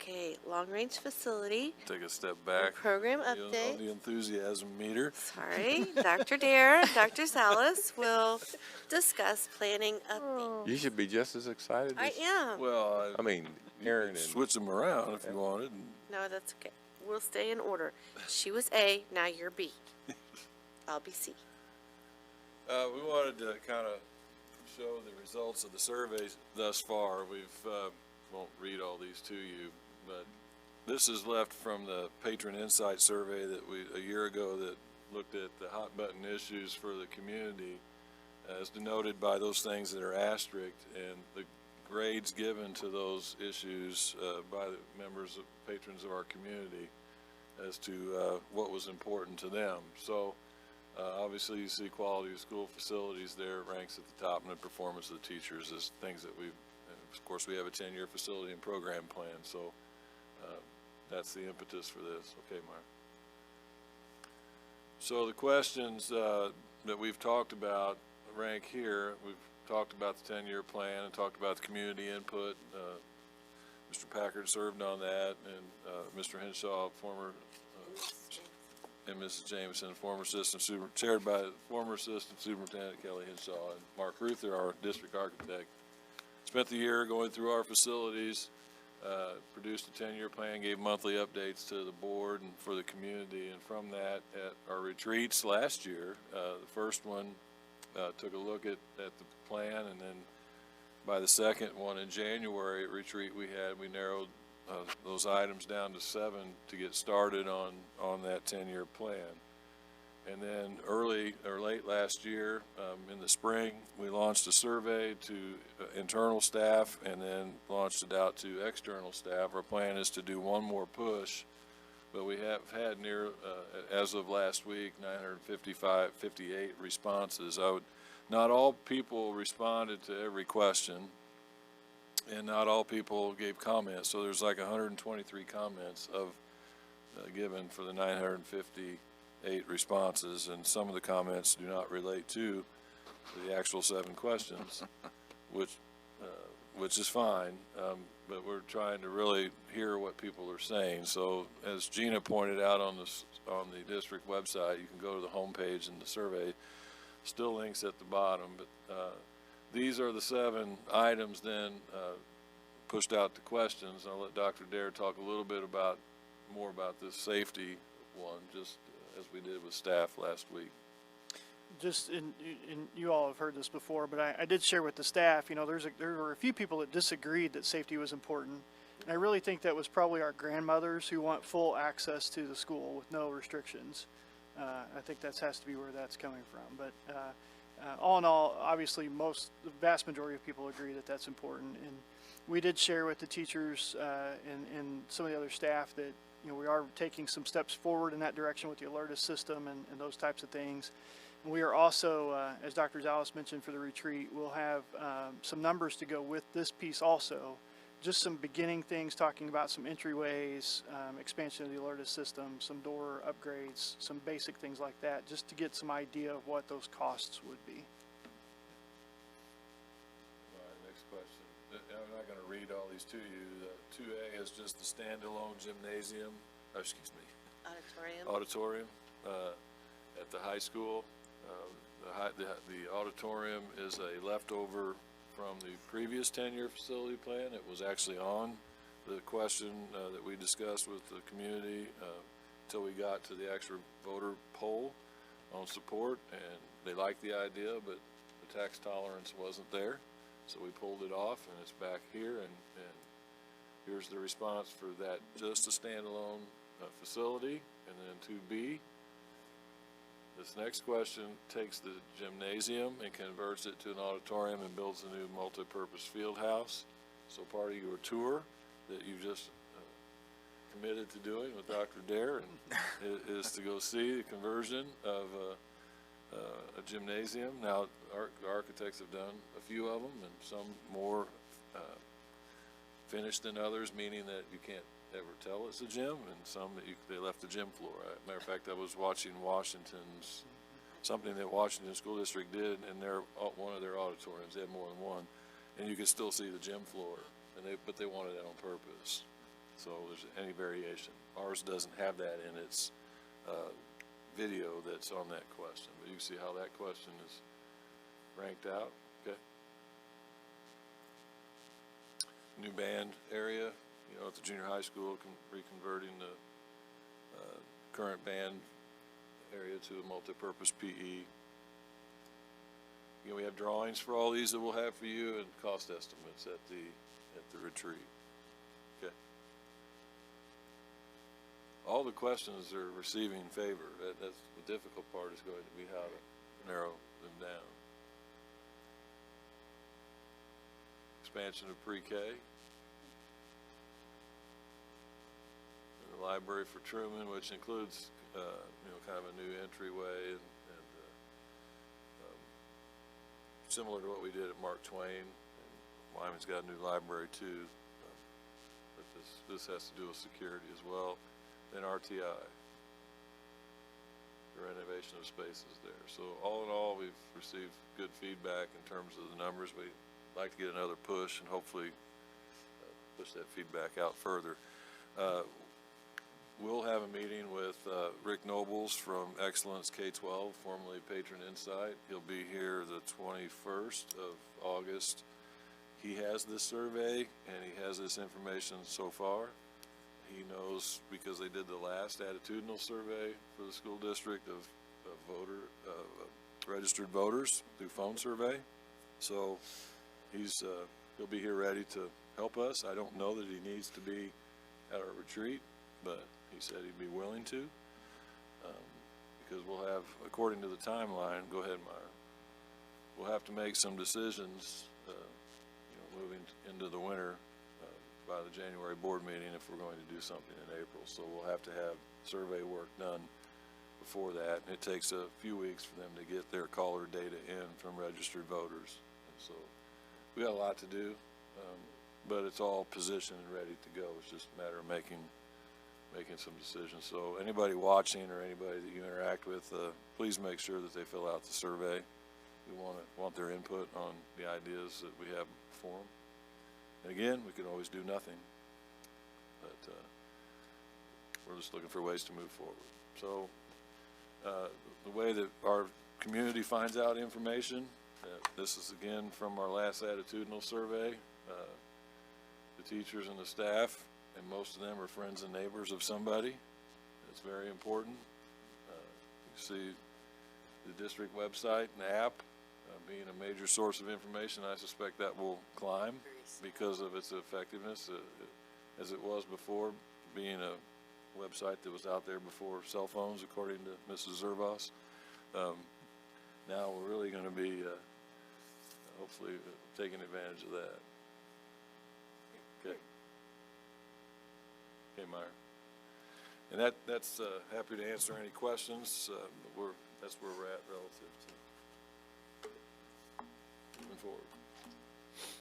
Okay, long-range facility. Take a step back. Program On update. the enthusiasm meter. Sorry, Dr. Dare and Dr. Zalis will discuss planning update. You should be just as excited I as, am. Well, I mean, you Aaron could and switch them around if you wanted. No, that's okay. We'll stay in order. She was A, now you're B. I'll be C. We wanted to kind of show the results of the surveys thus far. We've won't read all these to you, but this is left from the Patron Insight survey that a year ago that looked at the hot button issues for the community, as denoted by those things that are asterisked, and the grades given to those issues by the members of patrons of our community as to what was important to them. So obviously you see quality of school facilities there ranks at the top, and the performance of the teachers is things that of course we have a 10-year facility and program plan, so that's the impetus for this. Okay, Mark. So the questions that we've talked about rank here. We've talked about the 10-year plan and talked about the community input. Mr. Packard served on that, and Mr. Henshaw, former, and Mrs. Jameson, chaired by former Assistant Superintendent Kelly Henshaw, and Mark Ruther, our district architect. Spent the year going through our facilities, produced a 10-year plan, gave monthly updates to the board and for the community, and from that, at our retreats last year, the first one took a look at the plan, and then by the second one in January retreat we narrowed those items down to 7 to get started on that 10-year plan. And then late last year, in the spring, we launched a survey to internal staff and then launched it out to external staff. Our plan is to do one more push, but we have had as of last week, 58 responses. Not all people responded to every question, and not all people gave comments. So there's like 123 comments given for the 958 responses, and some of the comments do not relate to the actual 7 questions, which is fine. But we're trying to really hear what people are saying. So as Gina pointed out on the district website, you can go to the home page and the survey still links at the bottom, but these are the 7 items then pushed out to questions. I'll let Dr. Dare talk a little bit more about this safety one, just as we did with staff last week. And you all have heard this before, but I did share with the staff, there were a few people that disagreed that safety was important. And I really think that was probably our grandmothers who want full access to the school with no restrictions. I think that has to be where that's coming from. But all in all, obviously the vast majority of people agree that that's important. And we did share with the teachers and some of the other staff that we are taking some steps forward in that direction with the Alertus system and those types of things. And we are also, as Dr. Zalis mentioned for the retreat, we'll have some numbers to go with this piece also. Just some beginning things, talking about some entryways, expansion of the Alertus system, some door upgrades, some basic things like that, just to get some idea of what those costs would be. All right, next question. I'm not going to read all these to you. 2A is just the standalone gymnasium, auditorium at the high school. The auditorium is a leftover from the previous 10-year facility plan. It was actually on the question that we discussed with the community until we got to the actual voter poll on support, and they liked the idea, but the tax tolerance wasn't there, so we pulled it off, and it's back here, and here's the response for that, just a standalone facility. And then 2B, this next question takes the gymnasium and converts it to an auditorium and builds a new multi-purpose field house. So part of your tour that you just committed to doing with Dr. Dare is to go see the conversion of a gymnasium. Now, the architects have done a few of them, and some more finished than others, meaning that you can't ever tell it's a gym, and some that they left the gym floor. Matter of fact, I was watching something that Washington School District did in one of their auditoriums. They had more than one, and you could still see the gym floor, but they wanted that on purpose. So there's any variation. Ours doesn't have that in its video that's on that question, but you can see how that question is ranked out, okay? New band area, you know, at the junior high school, reconverting the current band area to a multi-purpose PE. You know, we have drawings for all these that we'll have for you and cost estimates at the retreat. Okay. All the questions are receiving favor. That's the difficult part, is going to be how to narrow them down. Expansion of pre-K. And the library for Truman, which includes, you know, kind of a new entryway and similar to what we did at Mark Twain. And Wyman's got a new library too, but this has to do with security as well. Then RTI, the renovation of spaces there. So all in all, we've received good feedback in terms of the numbers. We'd like to get another push and hopefully push that feedback out further. We'll have a meeting with Rick Nobles from Excellence K-12, formerly Patron Insight. He'll be here the 21st of August. He has this survey and he has this information so far. He knows, because they did the last attitudinal survey for the school district of registered voters through phone survey. So he'll be here ready to help us. I don't know that he needs to be at our retreat, but he said he'd be willing to, because we'll have, according to the timeline, go ahead, Meyer, we'll have to make some decisions, you know, moving into the winter by the January board meeting if we're going to do something in April. So we'll have to have survey work done before that, and it takes a few weeks for them to get their caller data in from registered voters. And so we got a lot to do, but it's all positioned and ready to go. It's just a matter of making some decisions. So anybody watching or anybody that you interact with, please make sure that they fill out the survey. We want their input on the ideas that we have for them. And again, we can always do nothing, but we're just looking for ways to move forward. So the way that our community finds out information, this is again from our last attitudinal survey. The teachers and the staff, and most of them are friends and neighbors of somebody. It's very important. You see the district website and app being a major source of information. I suspect that will climb because of its effectiveness, as it was before, being a website that was out there before cell phones, according to Mrs. Zervos. Now we're really going to be hopefully taking advantage of that. Okay. Okay, Meyer. And that's happy to answer any questions. That's where we're at relative to moving forward.